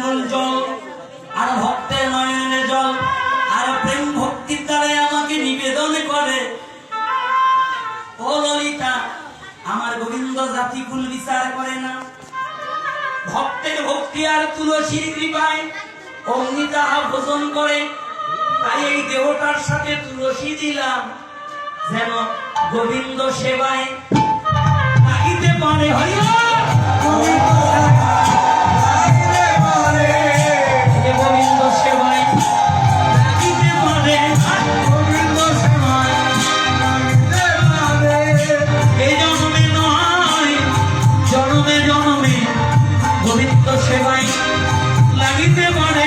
আকুল জল আর ভক্তের নয়নে জল আর প্রেম ভক্তির দ্বারা আমাকে নিবেদন করে। ও ললিতা, আমার গোবিন্দ জাতি কুল বিচার করে না, ভক্তের ভক্তি আর তুলসীর কৃপায় অগ্নি তাহা ভোজন করে। তাই এই দেহটার সাথে তুলসী দিলাম, যেন গোবিন্দ সেবায় লাগিতে পারে। হরি গোবিন্দ সেবায় লাগিতে পারে, গোবিন্দ সেবায় এই জন্মে নয় জন্মে জন্মে গোবিন্দ সেবায় লাগিতে পারে।